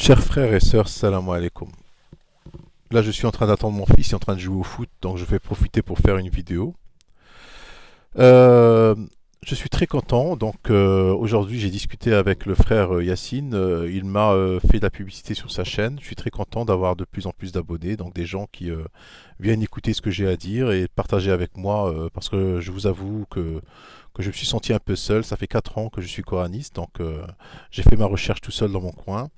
Chers frères et sœurs, salam alaikum. Là, je suis en train d'attendre mon fils, il est en train de jouer au foot, donc je vais profiter pour faire une vidéo. Euh, je suis très content. Donc aujourd'hui, j'ai discuté avec le frère Yacine. Il m'a fait de la publicité sur sa chaîne. Je suis très content d'avoir de plus en plus d'abonnés, donc des gens qui viennent écouter ce que j'ai à dire et partager avec moi, parce que je vous avoue que je me suis senti un peu seul. Ça fait 4 ans que je suis coraniste, donc j'ai fait ma recherche tout seul dans mon coin.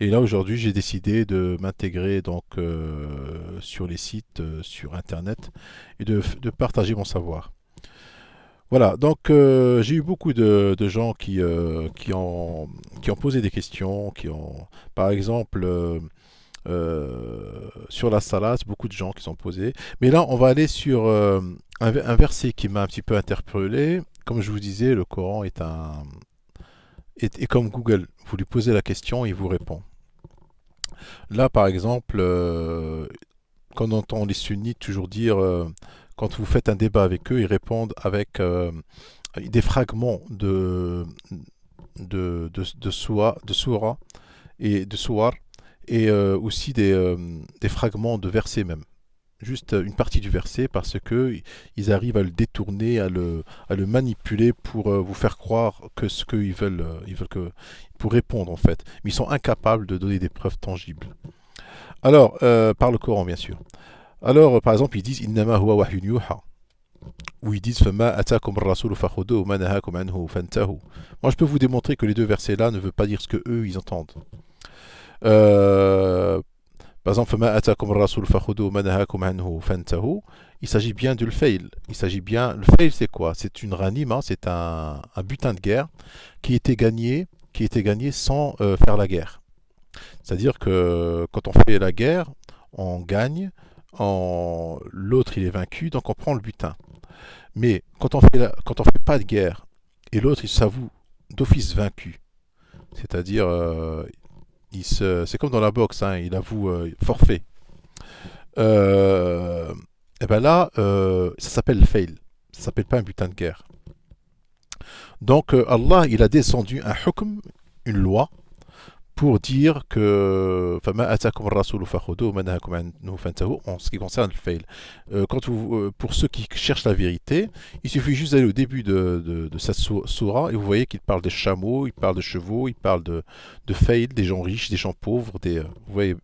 Et là aujourd'hui, j'ai décidé de m'intégrer donc sur les sites, sur Internet, et de partager mon savoir. Voilà, donc j'ai eu beaucoup de gens qui ont posé des questions, par exemple, sur la salade, beaucoup de gens qui sont posés. Mais là, on va aller sur un verset qui m'a un petit peu interpellé. Comme je vous disais, le Coran est comme Google. Vous lui posez la question, il vous répond. Là, par exemple, quand on entend les sunnites toujours dire, quand vous faites un débat avec eux, ils répondent avec des fragments de surah et de suwar, et aussi des fragments de versets même. Juste une partie du verset parce que ils arrivent à le détourner, à le manipuler pour vous faire croire que ce qu'ils veulent, ils veulent que pour répondre en fait. Mais ils sont incapables de donner des preuves tangibles. Alors, par le Coran bien sûr. Alors, par exemple, ils disent Innama huwa wahyun yuha, où ils disent Fama atakum ar-rasul fakhuduhu wa ma nahakum anhu fantahu. Moi, je peux vous démontrer que les deux versets-là ne veulent pas dire ce que eux ils entendent. Euh, Par exemple, Fama atakum ar-rasul fakhuduhu wa ma nahakum anhu fantahu. Il s'agit bien du fail. Il s'agit bien. Le fail, c'est quoi? C'est une ranima, c'est un butin de guerre qui était gagné sans faire la guerre. C'est-à-dire que quand on fait la guerre, on gagne, l'autre il est vaincu, donc on prend le butin. Mais quand on fait pas de guerre et l'autre il s'avoue d'office vaincu, c'est-à-dire c'est comme dans la boxe, hein, il avoue forfait. Euh, et ben là, ça s'appelle le fail, ça s'appelle pas un butin de guerre. Donc Allah il a descendu un hukm, une loi pour dire que en ce qui concerne le fail. Pour ceux qui cherchent la vérité, il suffit juste d'aller au début de cette sourate et vous voyez qu'il parle des chameaux, il parle de chevaux, il parle de fail, des gens riches, des gens pauvres, vous voyez,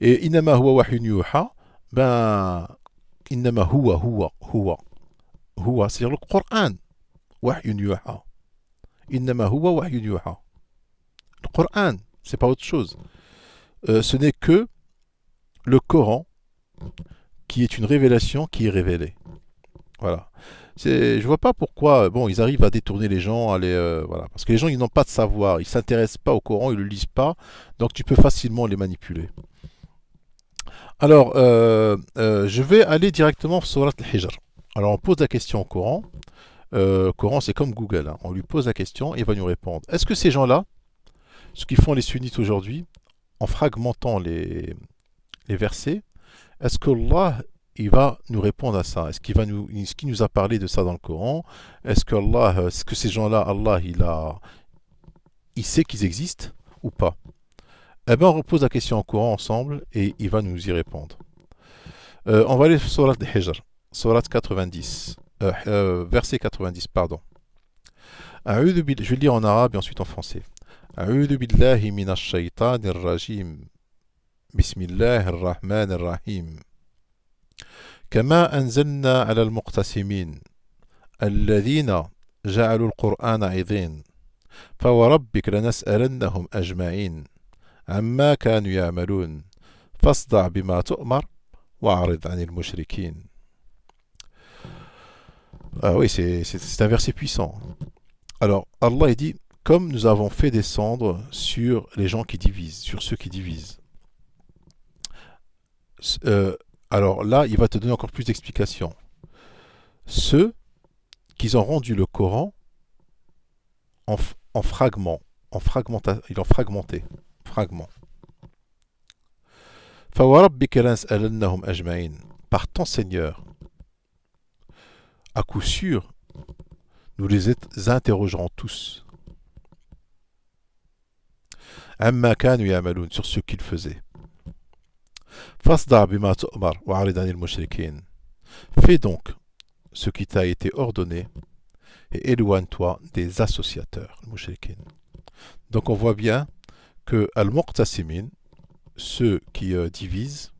et inama huwa wahyun yuha, ben inama huwa, c'est-à-dire le Coran, wahyun yuha. Inama huwa wahyun yuha. Le Coran, c'est pas autre chose. Ce n'est que le Coran qui est une révélation qui est révélée. Voilà. Je vois pas pourquoi. Bon, ils arrivent à détourner les gens, voilà, parce que les gens ils n'ont pas de savoir, ils s'intéressent pas au Coran, ils le lisent pas, donc tu peux facilement les manipuler. Alors, je vais aller directement sur Surat al-Hijr. Alors, on pose la question au Coran. Coran, c'est comme Google, hein. On lui pose la question et il va nous répondre. Est-ce que ces gens-là, ce qu'ils font les sunnites aujourd'hui, en fragmentant les versets, est-ce que Allah il va nous répondre à ça? Est-ce qu'il nous a parlé de ça dans le Coran? Est-ce que ces gens-là, Allah, il sait qu'ils existent ou pas? Eh bien, on repose la question en Coran ensemble et il va nous y répondre. On va aller sur Surat Al-Hijr, Surat 90, verset 90, pardon. Je vais le lire en arabe et ensuite en français. أعوذ بالله من الشيطان الرجيم بسم الله الرحمن الرحيم كما أنزلنا على المقتسمين الذين جعلوا القرآن عظيم فوربك لنسألنهم أجمعين عما كانوا يعملون فاصدع بما تؤمر وأعرض عن المشركين. Ah oui, c'est un verset puissant. Alors, Allah dit, comme nous avons fait descendre sur les gens qui divisent, sur ceux qui divisent. Euh, alors là, il va te donner encore plus d'explications. Ceux qui ont rendu le Coran en fragments, ils l'ont fragmenté, fragments. Par ton Seigneur, à coup sûr, nous les interrogerons tous. Amma kanu ya'malun, sur ce qu'ils faisaient. Fasda' bima tu'mar wa'rid 'anil mushrikin. Fais donc ce qui t'a été ordonné et éloigne-toi des associateurs, les mushrikin. Donc on voit bien que al-muqtasimin, ceux qui divisent,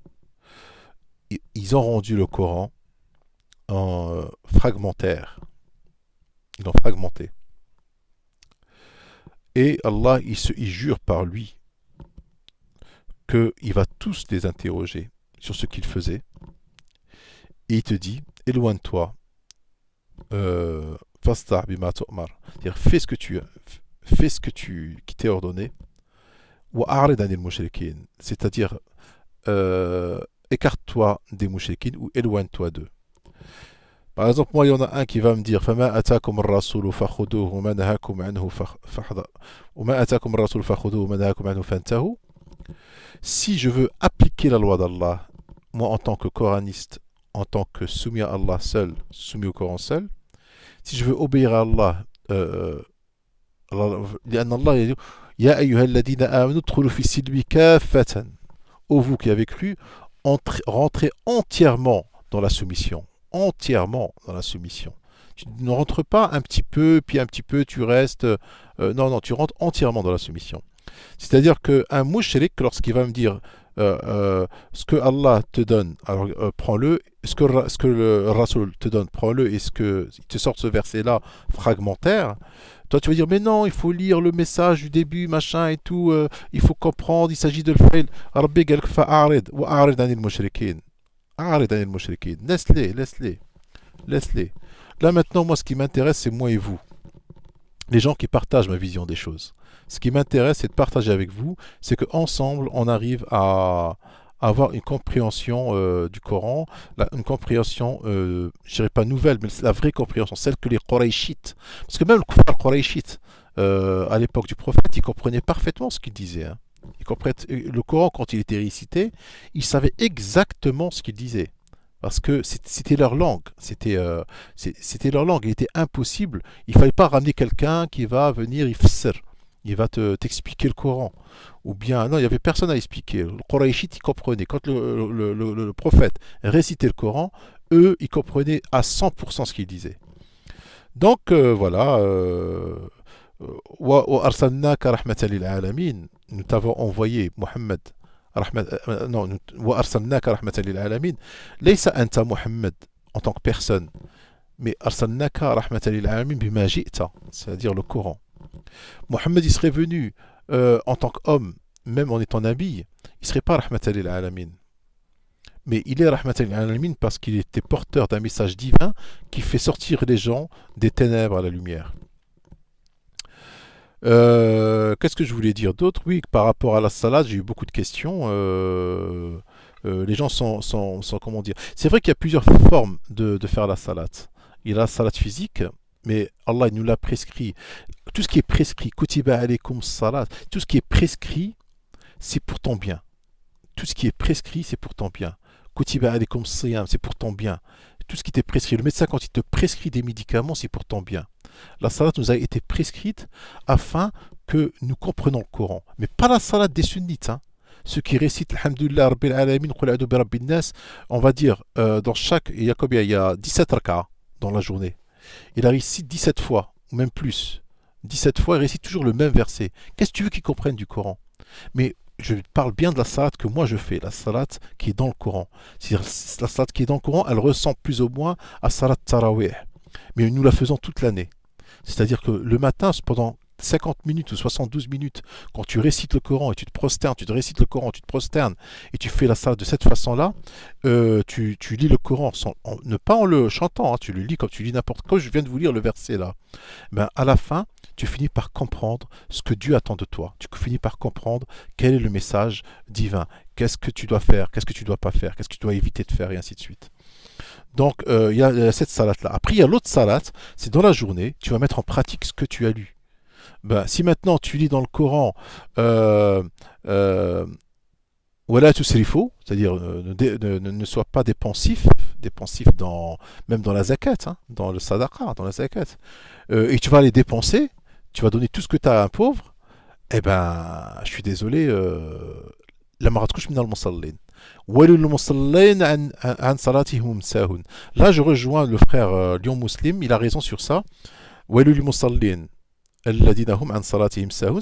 ils ont rendu le Coran en fragmentaire. Ils l'ont fragmenté. Et Allah, il jure par lui qu'il va tous les interroger sur ce qu'ils faisaient. Et il te dit, éloigne-toi, fasta' bima tu'mar. C'est-à-dire, fais ce qui t'est ordonné. Wa a'rid 'anil mushrikin. C'est-à-dire, écarte-toi des mushrikin ou éloigne-toi d'eux. Par exemple, moi, il y en a un qui va me dire فَمَا أَتَاكُمُ الرَّسُولُ فَخُذُوهُ وَمَا نَهَاكُمْ عَنْهُ وَمَا أَتَاكُمُ الرَّسُولُ فَخُذُوهُ وَمَا نَهَاكُمْ عَنْهُ فَانْتَهُوا. Si je veux appliquer la loi d'Allah, moi en tant que coraniste, en tant que soumis à Allah seul, soumis au Coran seul, si je veux obéir à Allah, لأن الله يقول يا أيها الذين آمنوا ادخلوا في السلم كافة. Ô vous qui avez cru, rentrez entièrement dans la soumission. Entièrement dans la soumission. Tu ne rentres pas un petit peu, puis un petit peu, tu restes. Non, tu rentres entièrement dans la soumission. C'est-à-dire qu'un mouchrik, lorsqu'il va me dire ce que Allah te donne, alors prends-le, ce que le Rasoul te donne, prends-le, et ce que il te sort ce verset-là fragmentaire, toi tu vas dire mais non, il faut lire le message du début, machin et tout, il faut comprendre, il s'agit de le faire. Rabbi قال لك فأعرض وأعرض عن المشركين. أعرض عن المشركين. Laisse-les. Là maintenant, moi ce qui m'intéresse, c'est moi et vous. Les gens qui partagent ma vision des choses. Ce qui m'intéresse, c'est de partager avec vous, c'est qu'ensemble, on arrive à avoir une compréhension du Coran, une compréhension, je dirais pas nouvelle, mais la vraie compréhension, celle que les Qurayshites, parce que même le kuffar Qurayshites, à l'époque du prophète, ils comprenaient parfaitement ce qu'il disait. Hein. Le Coran, quand il était récité, ils savaient exactement ce qu'il disait. Parce que c'était leur langue. C'était leur langue. Il était impossible. Il ne fallait pas ramener quelqu'un qui va venir il va t'expliquer le Coran. Ou bien, non, il n'y avait personne à expliquer. Le Quraïshite, ils comprenaient. Quand le prophète récitait le Coran, eux, ils comprenaient à 100% ce qu'il disait. Donc, voilà. وَأَرْسَلْنَاكَ رَحْمَةً لِلْعَالَمِينَ. Nous t'avons envoyé, Mohammed. وأرسلناك رحمة للعالمين. ليس أنت محمد en tant que personne, mais أرسلناك رحمة للعالمين بما جئت, c'est-à-dire le Coran. Mohammed, il serait venu en tant qu'homme, même en étant nabi, il serait pas رحمة للعالمين. Mais il est رحمة للعالمين parce qu'il était porteur d'un message divin qui fait sortir les gens des ténèbres à la lumière. Qu'est-ce que je voulais dire d'autre? Oui, par rapport à la salade, j'ai eu beaucoup de questions. Les gens sont comment dire? C'est vrai qu'il y a plusieurs formes de faire la salade. Il y a la salade physique, mais Allah il nous l'a prescrit. Tout ce qui est prescrit, kutiba alaykum salat, tout ce qui est prescrit, c'est pour ton bien. Tout ce qui est prescrit, c'est pour ton bien. Kutiba alaykum siyam, c'est pour ton bien. Tout ce qui t'est prescrit. Le médecin, quand il te prescrit des médicaments, c'est pour ton bien. La salade nous a été prescrite afin que nous comprenions le Coran. Mais pas la salade des sunnites. Hein. Ceux qui récitent Alhamdulillah Rabbil Alamin, Qul a'udhu bi Rabbin Nas, on va dire, dans chaque. Il y a combien? Il y a 17 raka dans la journée. Il la récite 17 fois, ou même plus. 17 fois, il récite toujours le même verset. Qu'est-ce que tu veux qu'ils comprennent du Coran? Mais je parle bien de la salade que moi je fais, la salade qui est dans le Coran. C'est-à-dire, la salade qui est dans le Coran, elle ressemble plus ou moins à salade tarawih. Mais nous la faisons toute l'année. C'est-à-dire que le matin, pendant 50 minutes ou 72 minutes, quand tu récites le Coran et tu te prosternes, tu te récites le Coran, tu te prosternes et tu fais la salade de cette façon-là, tu lis le Coran, pas en le chantant, hein, tu le lis comme tu lis n'importe quoi. Je viens de vous lire le verset là. Ben, à la fin, tu finis par comprendre ce que Dieu attend de toi. Tu finis par comprendre quel est le message divin. Qu'est-ce que tu dois faire, qu'est-ce que tu ne dois pas faire, qu'est-ce que tu dois éviter de faire et ainsi de suite. Donc, il y a cette salade-là. Après, il y a l'autre salade, c'est dans la journée, tu vas mettre en pratique ce que tu as lu. Ben, si maintenant tu lis dans le Coran voilà tout ce qu'il faut, c'est-à-dire ne sois pas dépensif même dans la zakat, hein, dans le sadaqa, dans la zakat, et tu vas aller dépenser, tu vas donner tout ce que tu as à un pauvre, Eh ben, je suis désolé, لما غتكونش من المصلين. ويل للمصلين عن صلاتهم ساهون. Là, je rejoins le frère Lyon Muslim, il a raison sur ça. ويل للمصلين الذين هم عن صلاتهم ساهون.